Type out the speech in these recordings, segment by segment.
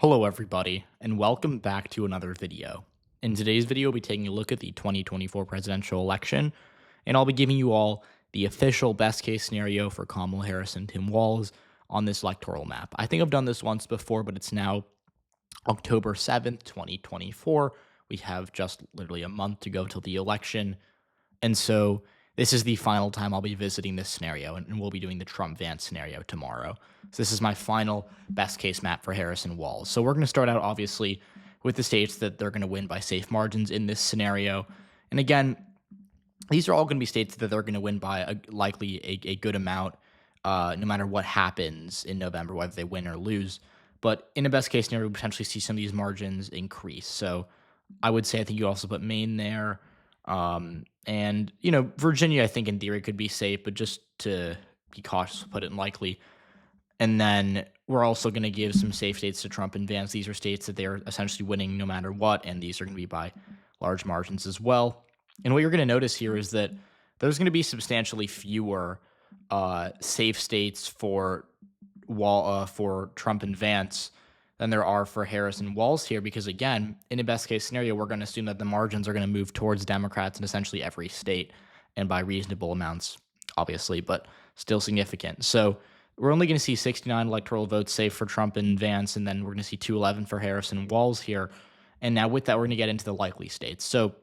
Hello everybody, and welcome back to another video. In today's video, we'll be taking a look at the 2024 presidential election, and I'll be giving you all the official best case scenario for Kamala Harris and Tim Walz on this electoral map. I think I've done this once before, but it's now October 7th, 2024. We have just literally a month to go till the election, and so this is the final time I'll be visiting this scenario, and we'll be doing the Trump-Vance scenario tomorrow. So this is my final best case map for Harris and Walz. So we're going to start out, obviously, with the states that they're going to win by safe margins in this scenario. And again, these are all going to be states that they're going to win by likely a good amount, no matter what happens in November, whether they win or lose. But in a best case scenario, we potentially see some of these margins increase. So I would say I think you also put Maine there. And, Virginia, I think in theory could be safe, but just to be cautious, put it in likely. And then we're also going to give some safe states to Trump and Vance. These are states that they're essentially winning no matter what, and these are going to be by large margins as well. And what you're going to notice here is that there's going to be substantially fewer safe states for Trump and Vance than there are for Harris and Walz here, because again, in a best case scenario, we're going to assume that the margins are going to move towards Democrats in essentially every state, and by reasonable amounts, obviously, but still significant. So we're only going to see 69 electoral votes safe for Trump and Vance, and then we're going to see 211 for Harris and Walz here. And now with that, we're going to get into the likely states. So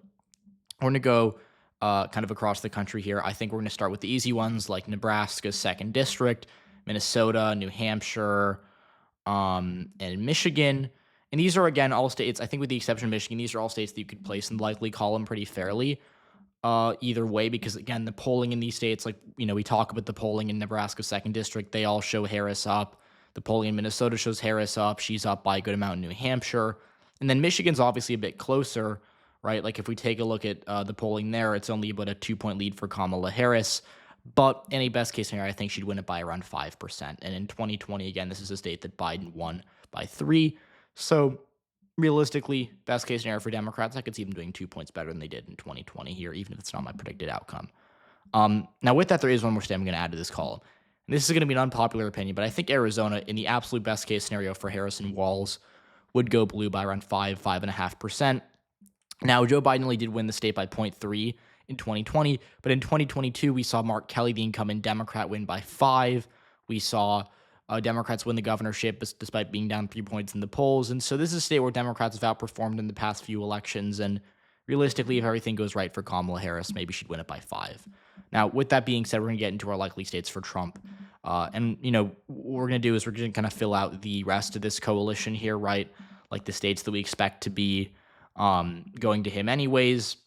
we're going to go kind of across the country here. I think we're going to start with the easy ones like Nebraska's 2nd District, Minnesota, New Hampshire, and Michigan. And these are, again, all states, I think with the exception of Michigan, these are all states that you could place in the likely column pretty fairly either way, because, again, the polling in these states, like, we talk about the polling in Nebraska's 2nd District, they all show Harris up. The polling in Minnesota shows Harris up. She's up by a good amount in New Hampshire. And then Michigan's obviously a bit closer, right? Like, if we take a look at the polling there, it's only about a 2-point lead for Kamala Harris. But in a best case scenario, I think she'd win it by around 5%. And in 2020, again, this is a state that Biden won by 3. So realistically, best case scenario for Democrats, I could see them doing 2 points better than they did in 2020 here, even if it's not my predicted outcome. Now, with that, there is one more state I'm going to add to this column. And this is going to be an unpopular opinion, but I think Arizona, in the absolute best case scenario for Harris and Walz, would go blue by around 5.5%. Now, Joe Biden only did win the state by 0.3 in 2020, but in 2022, we saw Mark Kelly, the incumbent Democrat, win by 5. We saw Democrats win the governorship despite being down 3 points in the polls. And so this is a state where Democrats have outperformed in the past few elections. And realistically, if everything goes right for Kamala Harris, maybe she'd win it by 5. Now, with that being said, we're going to get into our likely states for Trump. And what we're going to do is we're going to kind of fill out the rest of this coalition here, right? Like the states that we expect to be going to him anyways.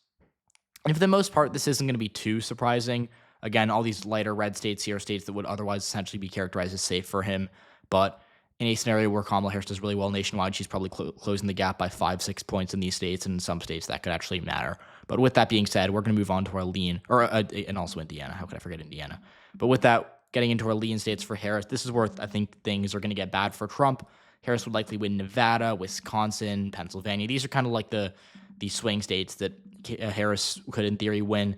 And for the most part, this isn't going to be too surprising. Again, all these lighter red states here are states that would otherwise essentially be characterized as safe for him. But in a scenario where Kamala Harris does really well nationwide, she's probably closing the gap by 5-6 points in these states, and in some states that could actually matter. But with that being said, we're going to move on to our lean, and also Indiana. How could I forget Indiana? But with that, getting into our lean states for Harris, this is where I think things are going to get bad for Trump. Harris would likely win Nevada, Wisconsin, Pennsylvania. These are kind of like the swing states that Harris could, in theory, win.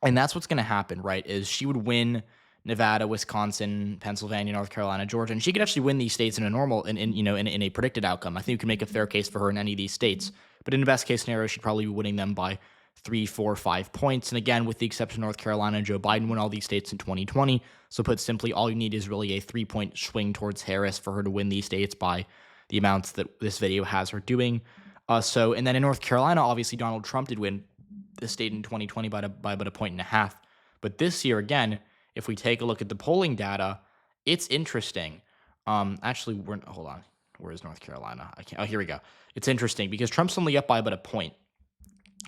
And that's what's going to happen, right, is she would win Nevada, Wisconsin, Pennsylvania, North Carolina, Georgia, and she could actually win these states in a normal, in a predicted outcome. I think you can make a fair case for her in any of these states. But in the best case scenario, she'd probably be winning them by 3, 4, 5 points. And again, with the exception of North Carolina, Joe Biden won all these states in 2020. So put simply, all you need is really a 3-point swing towards Harris for her to win these states by the amounts that this video has her doing. And then in North Carolina, obviously Donald Trump did win the state in 2020 by about a 1.5. But this year, again, if we take a look at the polling data, it's interesting. Hold on. Where is North Carolina? Here we go. It's interesting because Trump's only up by about a point.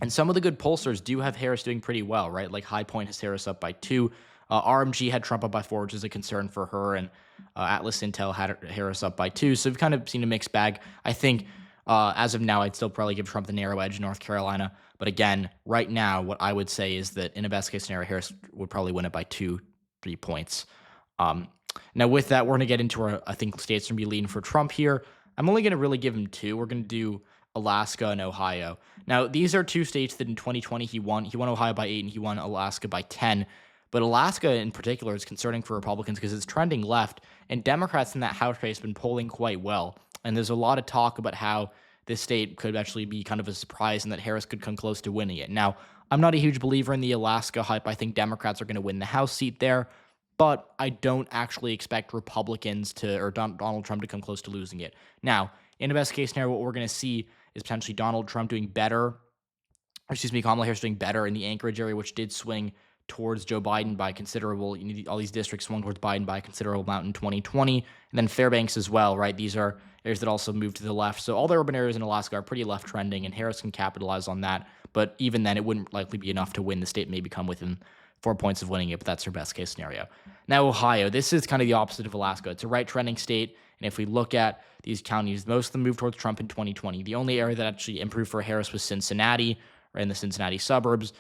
And some of the good pollsters do have Harris doing pretty well, right? Like High Point has Harris up by 2. RMG had Trump up by 4, which is a concern for her. And Atlas Intel had Harris up by 2. So we've kind of seen a mixed bag. I think as of now, I'd still probably give Trump the narrow edge in North Carolina. But again, right now, what I would say is that in a best case scenario, Harris would probably win it by 2-3 points. Now, with that, we're going to get into our, I think, states going to be leading for Trump here. I'm only going to really give him 2. We're going to do Alaska and Ohio. Now, these are 2 states that in 2020 he won. He won Ohio by 8 and he won Alaska by 10. But Alaska in particular is concerning for Republicans because it's trending left, and Democrats in that House race have been polling quite well. And there's a lot of talk about how this state could actually be kind of a surprise and that Harris could come close to winning it. Now, I'm not a huge believer in the Alaska hype. I think Democrats are going to win the House seat there, but I don't actually expect Republicans to or Donald Trump to come close to losing it. Now, in the best case scenario, what we're going to see is potentially Donald Trump doing better, Kamala Harris doing better in the Anchorage area, which did swing towards Joe Biden by considerable. All these districts swung towards Biden by a considerable amount in 2020, and then Fairbanks as well, right? These are areas that also moved to the left. So all the urban areas in Alaska are pretty left trending, and Harris can capitalize on that. But even then, it wouldn't likely be enough to win. The state may become within 4 points of winning it, but that's her best case scenario. Now, Ohio, this is kind of the opposite of Alaska. It's a right trending state, and if we look at these counties, most of them moved towards Trump in 2020. The only area that actually improved for Harris was Cincinnati, or in the Cincinnati suburbs.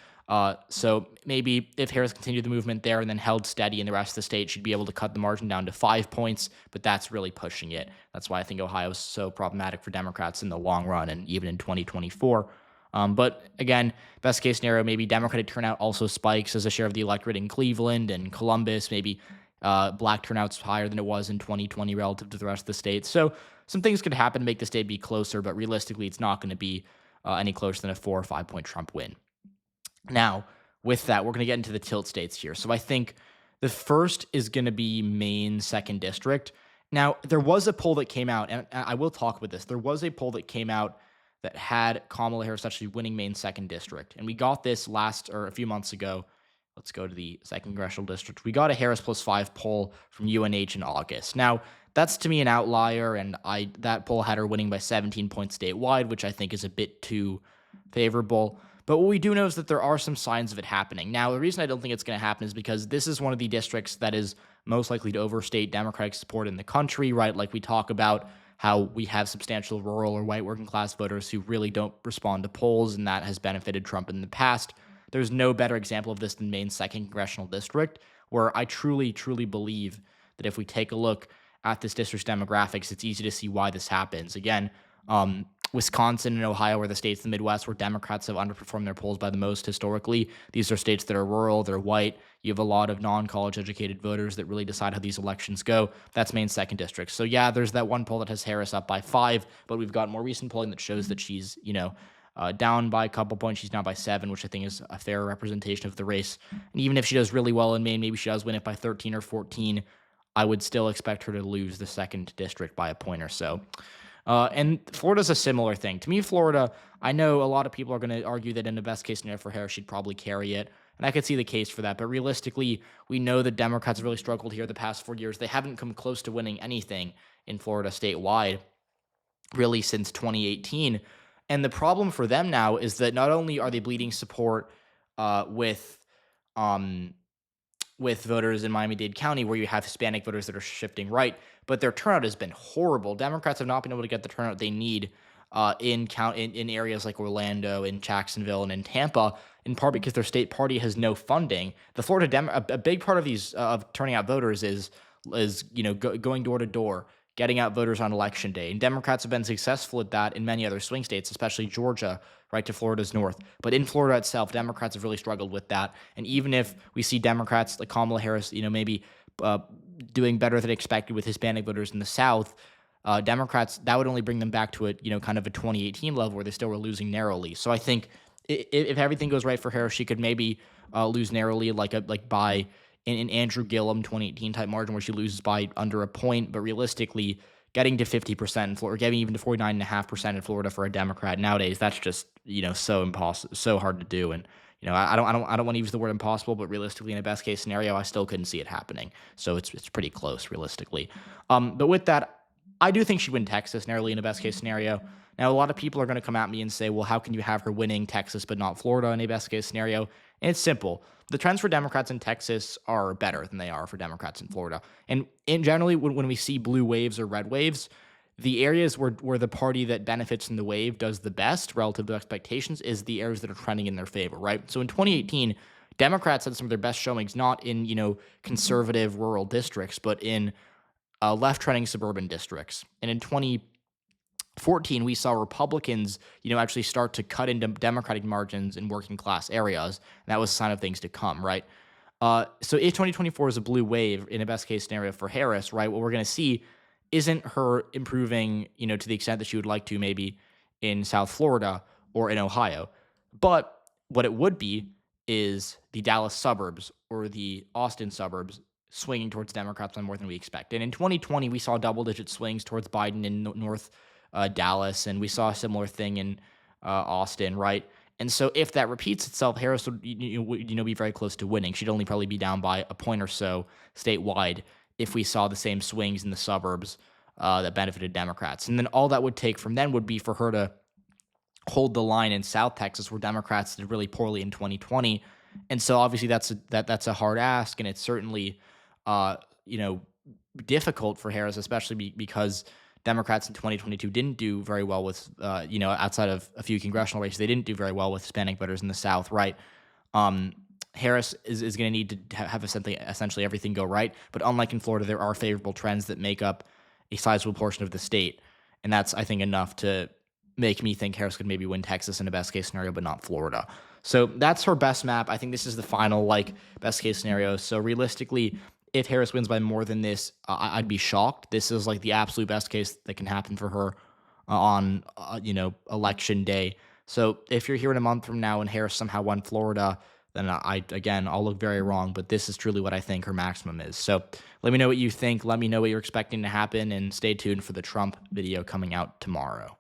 So maybe if Harris continued the movement there and then held steady in the rest of the state, she'd be able to cut the margin down to 5 points, but that's really pushing it. That's why I think Ohio is so problematic for Democrats in the long run and even in 2024. But again, best case scenario, maybe Democratic turnout also spikes as a share of the electorate in Cleveland and Columbus. Maybe black turnout's higher than it was in 2020 relative to the rest of the state. So some things could happen to make the state be closer, but realistically, it's not going to be any closer than a 4 or 5 point Trump win. Now, with that, we're going to get into the tilt states here. So I think the first is going to be Maine 2nd District. Now, there was a poll that came out, and I will talk about this. There was a poll that came out that had Kamala Harris actually winning Maine 2nd District. And we got this a few months ago. Let's go to the 2nd Congressional District. We got a Harris +5 poll from UNH in August. Now, that's to me an outlier, and that poll had her winning by 17 points statewide, which I think is a bit too favorable. But what we do know is that there are some signs of it happening. Now, the reason I don't think it's going to happen is because this is one of the districts that is most likely to overstate Democratic support in the country, right? Like we talk about how we have substantial rural or white working class voters who really don't respond to polls, and that has benefited Trump in the past. There's no better example of this than Maine's 2nd Congressional District, where I truly, truly believe that if we take a look at this district's demographics, it's easy to see why this happens. Again, Wisconsin and Ohio are the states in the Midwest where Democrats have underperformed their polls by the most historically. These are states that are rural, they're white. You have a lot of non-college educated voters that really decide how these elections go. That's Maine's 2nd District. So yeah, there's that one poll that has Harris up by 5, but we've got more recent polling that shows that she's, down by a couple points. She's down by 7, which I think is a fair representation of the race. And even if she does really well in Maine, maybe she does win it by 13 or 14, I would still expect her to lose the 2nd District by a point or so. And Florida's a similar thing. To me, Florida, I know a lot of people are going to argue that in the best case scenario for Harris, she'd probably carry it. And I could see the case for that. But realistically, we know that Democrats have really struggled here the past 4 years. They haven't come close to winning anything in Florida statewide, really, since 2018. And the problem for them now is that not only are they bleeding support with voters in Miami-Dade County, where you have Hispanic voters that are shifting right, but their turnout has been horrible. Democrats have not been able to get the turnout they need in areas like Orlando, in Jacksonville, and in Tampa, in part because their state party has no funding. The Florida a big part of these of turning out voters is going door to door, getting out voters on election day, and Democrats have been successful at that in many other swing states, especially Georgia, right to Florida's north. But in Florida itself, Democrats have really struggled with that. And even if we see Democrats like Kamala Harris, maybe doing better than expected with Hispanic voters in the South, Democrats, that would only bring them back to kind of a 2018 level where they still were losing narrowly. So I think if everything goes right for Harris, she could maybe lose narrowly, like by in Andrew Gillum 2018 type margin where she loses by under a point. But realistically, getting to 50% in Florida, getting even to 49.5% in Florida for a Democrat nowadays, that's just so impossible, so hard to do. And I don't want to use the word impossible, but realistically, in a best case scenario, I still couldn't see it happening. So it's pretty close realistically. But with that, I do think she'd win Texas narrowly in a best case scenario. Now, a lot of people are going to come at me and say, well, how can you have her winning Texas but not Florida in a best case scenario? And it's simple. The trends for Democrats in Texas are better than they are for Democrats in Florida. And generally, when we see blue waves or red waves, the areas where the party that benefits from the wave does the best relative to expectations is the areas that are trending in their favor, right? So in 2018, Democrats had some of their best showings, not in, conservative rural districts, but in left-trending suburban districts. And in 2014, we saw Republicans, actually start to cut into Democratic margins in working class areas. And that was a sign of things to come, right? So if 2024 is a blue wave in a best case scenario for Harris, right, what we're going to see isn't her improving, to the extent that she would like to maybe in South Florida or in Ohio. But what it would be is the Dallas suburbs or the Austin suburbs swinging towards Democrats by more than we expect. And in 2020, we saw double-digit swings towards Biden in North Dallas, and we saw a similar thing in Austin, right? And so if that repeats itself, Harris would be very close to winning. She'd only probably be down by a point or so statewide if we saw the same swings in the suburbs that benefited Democrats. And then all that would take from then would be for her to hold the line in South Texas, where Democrats did really poorly in 2020. And so obviously that's a hard ask, and it's certainly difficult for Harris, especially because Democrats in 2022 didn't do very well with, outside of a few congressional races, they didn't do very well with Hispanic voters in the South, right? Harris is going to need to have essentially everything go right. But unlike in Florida, there are favorable trends that make up a sizable portion of the state. And that's, I think, enough to make me think Harris could maybe win Texas in a best case scenario, but not Florida. So that's her best map. I think this is the final best case scenario. So realistically, if Harris wins by more than this, I'd be shocked. This is the absolute best case that can happen for her on election day. So if you're here in a month from now and Harris somehow won Florida, then I'll look very wrong, but this is truly what I think her maximum is. So let me know what you think. Let me know what you're expecting to happen, and stay tuned for the Trump video coming out tomorrow.